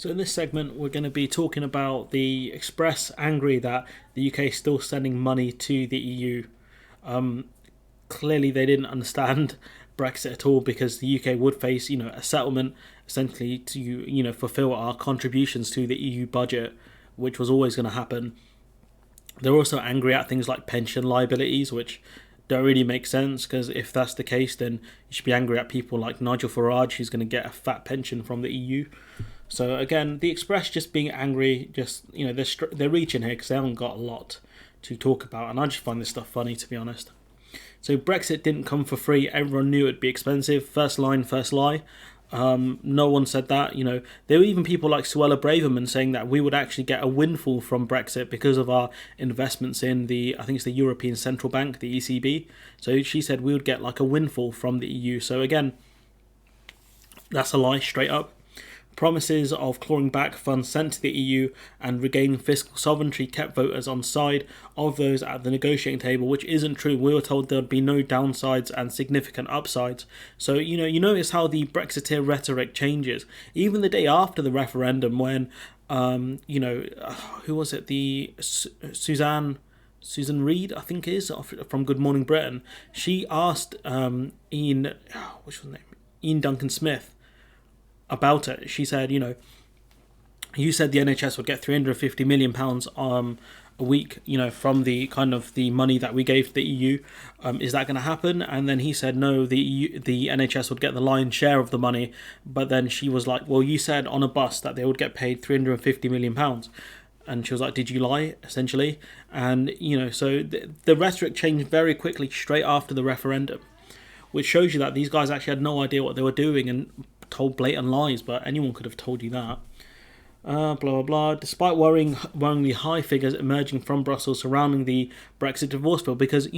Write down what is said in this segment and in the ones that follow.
So in this segment, we're going to be talking about the Express angry that the UK is still sending money to the EU. Clearly, they didn't understand Brexit at all because the UK would face, a settlement essentially to, fulfill our contributions to the EU budget, which was always going to happen. They're also angry at things like pension liabilities, which don't really make sense because if that's the case, then you should be angry at people like Nigel Farage, who's going to get a fat pension from the EU. So again, the Express just being angry, they're reaching here because they haven't got a lot to talk about, and I just find this stuff funny, to be honest. So Brexit didn't come for free. Everyone knew it'd be expensive. First line, first lie. No one said that. There were even people like Suella Braverman saying that we would actually get a windfall from Brexit because of our investments in I think it's the European Central Bank, the ECB. So she said we would get like a windfall from the EU. So again, that's a lie straight up. Promises of clawing back funds sent to the EU and regaining fiscal sovereignty kept voters on side of those at the negotiating table, which isn't true. We were told there'd be no downsides and significant upsides. So, you notice how the Brexiteer rhetoric changes. Even the day after the referendum when, who was it? Susan Reid, I think is, from Good Morning Britain. She asked Ian Duncan Smith about it. She said, you said the NHS would get £350 million a week, from the kind of the money that we gave to the EU. Is that going to happen? And then he said, no, the NHS would get the lion's share of the money. But then she was like, well, you said on a bus that they would get paid £350 million. And she was like, did you lie, essentially? And, so the rhetoric changed very quickly straight after the referendum, which shows you that these guys actually had no idea what they were doing and told blatant lies, but anyone could have told you that. Blah, blah, blah. Despite worryingly high figures emerging from Brussels surrounding the Brexit divorce bill, because,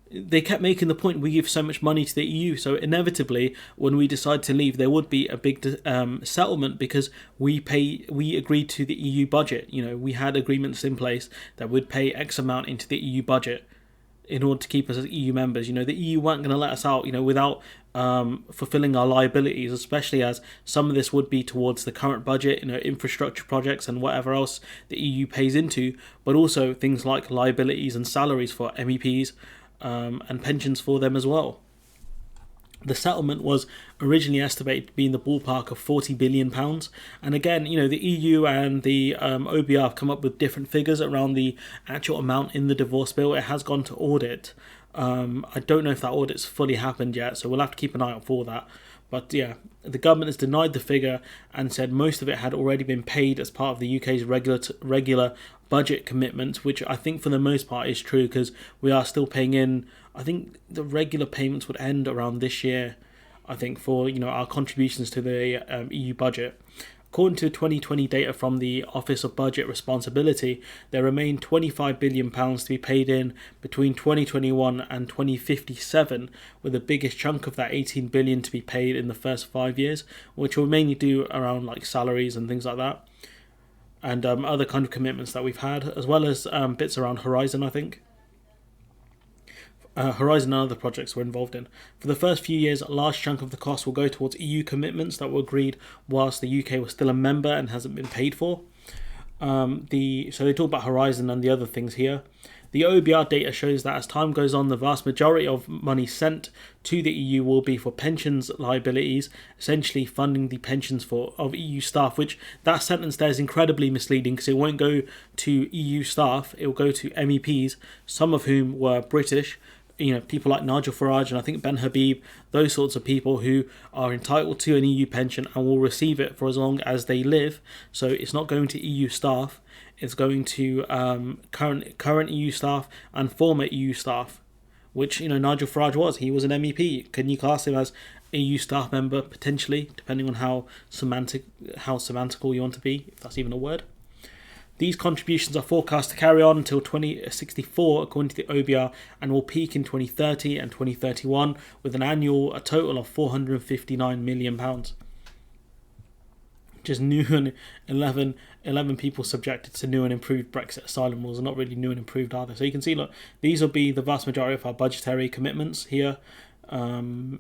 they kept making the point we give so much money to the EU, so inevitably, when we decide to leave, there would be a big settlement because we agreed to the EU budget. We had agreements in place that would pay X amount into the EU budget in order to keep us as EU members. The EU weren't going to let us out, without fulfilling our liabilities, especially as some of this would be towards the current budget, infrastructure projects and whatever else the EU pays into, but also things like liabilities and salaries for MEPs and pensions for them as well. The settlement was originally estimated to be in the ballpark of £40 billion. And again, the EU and the OBR have come up with different figures around the actual amount in the divorce bill. It has gone to audit. I don't know if that audit's fully happened yet, so we'll have to keep an eye out for that. But yeah, the government has denied the figure and said most of it had already been paid as part of the UK's regular budget commitments, which I think for the most part is true because we are still paying in. I think the regular payments would end around this year, I think, for our contributions to the EU budget. According to 2020 data from the Office of Budget Responsibility, there remain £25 billion to be paid in between 2021 and 2057, with the biggest chunk of that £18 billion to be paid in the first 5 years, which will mainly do around like salaries and things like that, and other kind of commitments that we've had, as well as bits around Horizon, I think. Horizon and other projects we're involved in. For the first few years, a large chunk of the cost will go towards EU commitments that were agreed whilst the UK was still a member and hasn't been paid for. So they talk about Horizon and the other things here. The OBR data shows that as time goes on, the vast majority of money sent to the EU will be for pensions liabilities, essentially funding the pensions of EU staff, which that sentence there is incredibly misleading because it won't go to EU staff, it will go to MEPs, some of whom were British, people like Nigel Farage and I think Ben Habib, those sorts of people who are entitled to an EU pension and will receive it for as long as they live. So it's not going to EU staff, it's going to current EU staff and former EU staff, which Nigel Farage was. He was an MEP. Can you class him as a EU staff member potentially, depending on how semantical you want to be, if that's even a word? These contributions are forecast to carry on until 2064, according to the OBR, and will peak in 2030 and 2031 with a total of £459 million. Just new and 11 people subjected to new and improved Brexit asylum rules are not really new and improved, are they? So you can see, look, these will be the vast majority of our budgetary commitments here.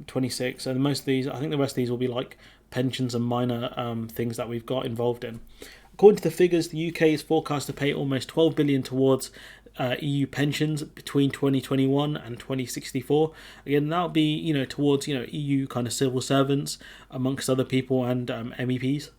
26, and most of these, I think the rest of these will be like pensions and minor things that we've got involved in. According to the figures, the UK is forecast to pay almost 12 billion towards EU pensions between 2021 and 2064. Again, that'll be towards EU kind of civil servants amongst other people and MEPs.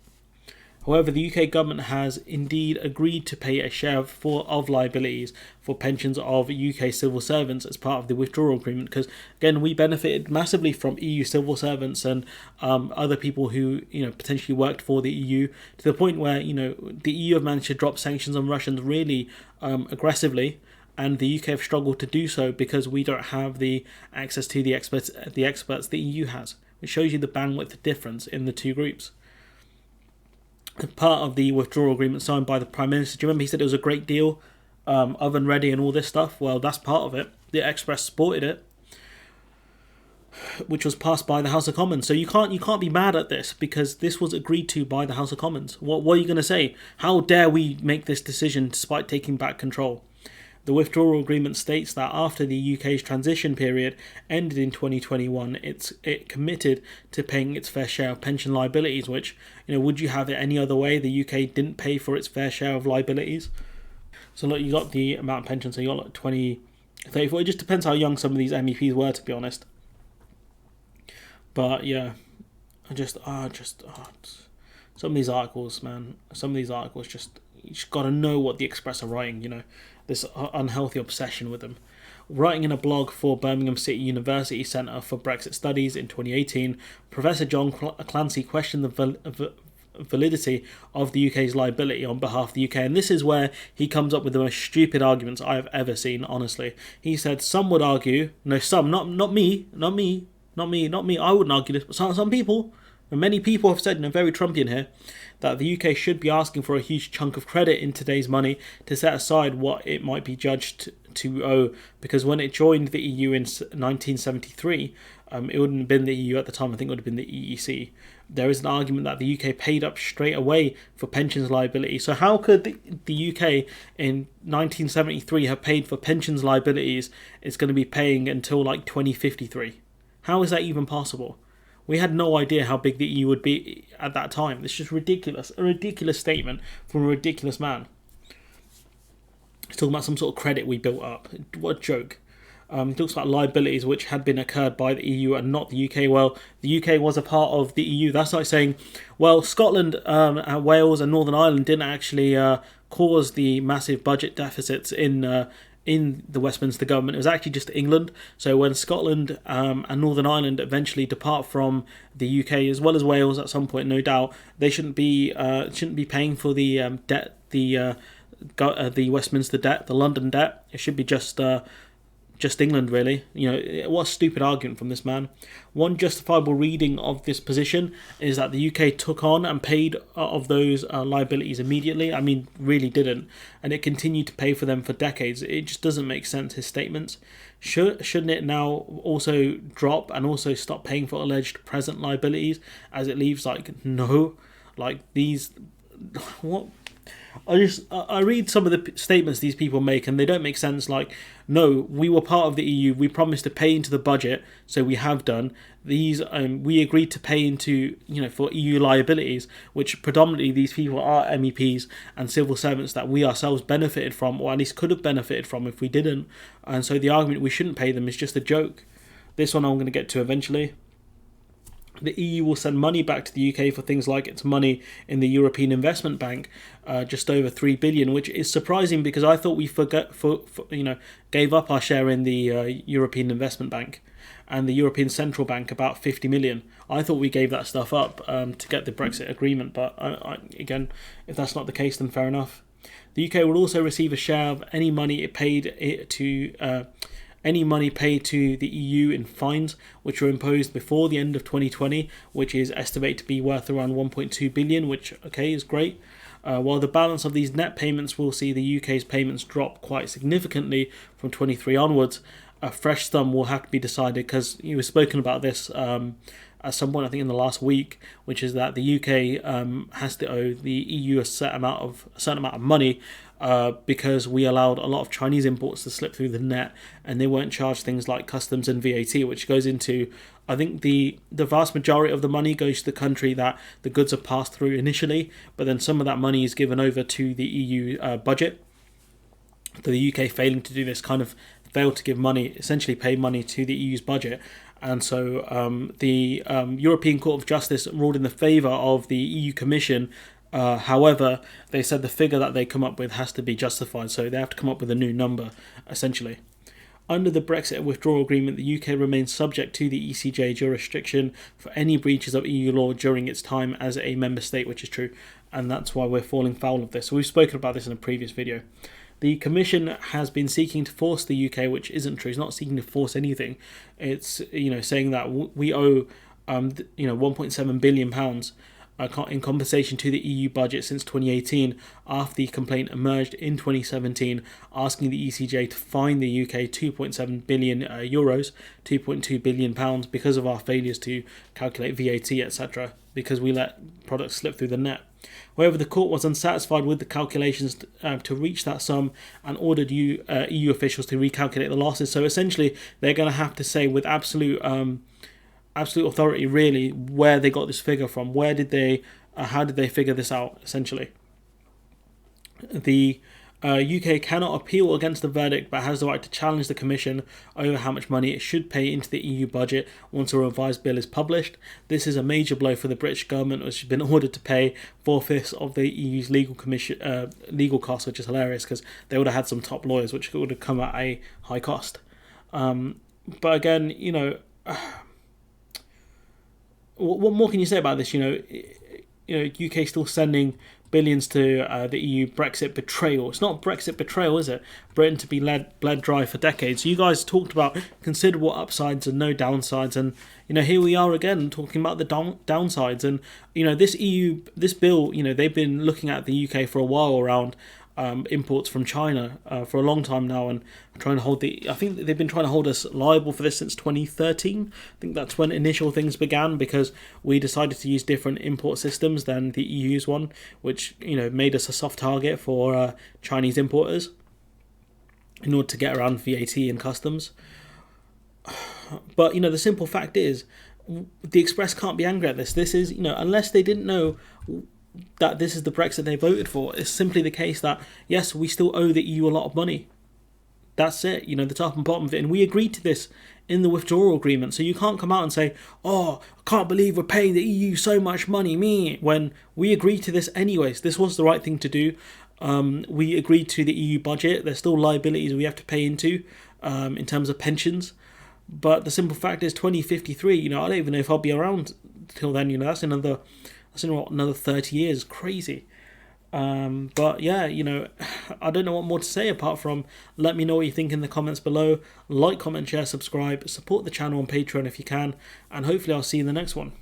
However, the UK government has indeed agreed to pay a share of liabilities for pensions of UK civil servants as part of the withdrawal agreement, because again, we benefited massively from EU civil servants and other people who potentially worked for the EU, to the point where the EU have managed to drop sanctions on Russians really aggressively, and the UK have struggled to do so because we don't have the access to the experts the EU has. It shows you the bandwidth difference in the two groups. Part of the withdrawal agreement signed by the Prime Minister, do you remember he said it was a great deal, oven ready and all this stuff? Well, that's part of it. The Express supported it, which was passed by the House of Commons. So you can't be mad at this because this was agreed to by the House of Commons. What are you going to say? How dare we make this decision despite taking back control? The withdrawal agreement states that after the UK's transition period ended in 2021, it committed to paying its fair share of pension liabilities, which, would you have it any other way? The UK didn't pay for its fair share of liabilities. So look, you got the amount of pension, so you got like 20, 34. It just depends how young some of these MEPs were, to be honest. But yeah, some of these articles, man, just, you just got to know what the Express are writing, this unhealthy obsession with them. Writing in a blog for Birmingham City University Centre for Brexit Studies in 2018, Professor John Clancy questioned the validity of the UK's liability on behalf of the UK, and this is where he comes up with the most stupid arguments I have ever seen, honestly. He said, some would argue, not me, I wouldn't argue this, but some people, and many people have said, very Trumpian here, that the UK should be asking for a huge chunk of credit in today's money to set aside what it might be judged to owe, because when it joined the EU in 1973, it wouldn't have been the EU at the time, I think it would have been the EEC. There is an argument that the UK paid up straight away for pensions liability. So how could the UK in 1973 have paid for pensions liabilities it's going to be paying until like 2053? How is that even possible? We had no idea how big the EU would be at that time. It's just ridiculous. A ridiculous statement from a ridiculous man. He's talking about some sort of credit we built up. What a joke. He talks about liabilities which had been incurred by the EU and not the UK. Well, the UK was a part of the EU. That's like saying, well, Scotland, and Wales and Northern Ireland didn't actually cause the massive budget deficits in the Westminster government. It was actually just England. So when Scotland and Northern Ireland eventually depart from the UK, as well as Wales at some point, no doubt, they shouldn't be paying for the debt, the Westminster debt, the London debt. It should be just England, really. What a stupid argument from this man. One justifiable reading of this position is that the UK took on and paid of those liabilities immediately. I mean, really didn't. And it continued to pay for them for decades. It just doesn't make sense, his statements. Shouldn't it now also drop and also stop paying for alleged present liabilities, as it leaves no, these, what? I read some of the statements these people make and they don't make sense. No, we were part of the EU, we promised to pay into the budget, so we have done. These we agreed to pay into, for EU liabilities, which predominantly these people are MEPs and civil servants that we ourselves benefited from, or at least could have benefited from if we didn't. And so the argument we shouldn't pay them is just a joke. This one I'm going to get to eventually. The EU will send money back to the UK for things like its money in the European Investment Bank, just over 3 billion, which is surprising because I thought we gave up our share in the European Investment Bank and the European Central Bank about 50 million. I thought we gave that stuff up to get the Brexit agreement, but again, if that's not the case, then fair enough. The UK will also receive a share of any money it paid to the EU in fines which were imposed before the end of 2020, which is estimated to be worth around 1.2 billion, which, is great. While the balance of these net payments will see the UK's payments drop quite significantly from 23 onwards, a fresh sum will have to be decided, because you were spoken about this at some point, I think in the last week, which is that the UK has to owe the EU a certain amount of money because we allowed a lot of Chinese imports to slip through the net, and they weren't charged things like customs and VAT, which goes into, I think the vast majority of the money goes to the country that the goods are passed through initially, but then some of that money is given over to the EU budget. So the UK, failing to do this, kind of failed to give money, essentially pay money to the EU's budget. And so the European Court of Justice ruled in the favour of the EU Commission. However, they said the figure that they come up with has to be justified, so they have to come up with a new number, essentially. Under the Brexit withdrawal agreement, the UK remains subject to the ECJ jurisdiction for any breaches of EU law during its time as a member state, which is true, and that's why we're falling foul of this. So we've spoken about this in a previous video. The Commission has been seeking to force the UK, which isn't true. It's not seeking to force anything. It's saying that we owe £1.7 billion in compensation to the EU budget since 2018, after the complaint emerged in 2017, asking the ECJ to fine the UK 2.7 billion euros, 2.2 billion pounds, because of our failures to calculate VAT, etc., because we let products slip through the net. However, the court was unsatisfied with the calculations to reach that sum and ordered EU officials to recalculate the losses. So essentially, they're going to have to say with absolute authority, really, where they got this figure from. How did they figure this out, essentially? The UK cannot appeal against the verdict, but has the right to challenge the Commission over how much money it should pay into the EU budget once a revised bill is published. This is a major blow for the British government, which has been ordered to pay 4/5 of the EU's legal costs, which is hilarious, because they would have had some top lawyers, which would have come at a high cost. But again, what more can you say about this? UK still sending billions to the EU. Brexit betrayal. It's not Brexit betrayal, is it? Britain to be bled dry for decades. You guys talked about considerable upsides and no downsides, and here we are again talking about the downsides. And this bill, they've been looking at the UK for a while around imports from China for a long time now, and trying to I think they've been trying to hold us liable for this since 2013. I think that's when initial things began, because we decided to use different import systems than the EU's one, which made us a soft target for Chinese importers in order to get around VAT and customs. But the simple fact is, the Express can't be angry at this. This is unless they didn't know that this is the Brexit they voted for. It's simply the case that, yes, we still owe the EU a lot of money. That's it, the top and bottom of it. And we agreed to this in the withdrawal agreement. So you can't come out and say, I can't believe we're paying the EU so much money, when we agreed to this anyways. This was the right thing to do. We agreed to the EU budget. There's still liabilities we have to pay into in terms of pensions. But the simple fact is, 2053, I don't even know if I'll be around till then. That's another 30 years. Crazy. But yeah, I don't know what more to say apart from let me know what you think in the comments below. Like, comment, share, subscribe, support the channel on Patreon if you can, and hopefully I'll see you in the next one.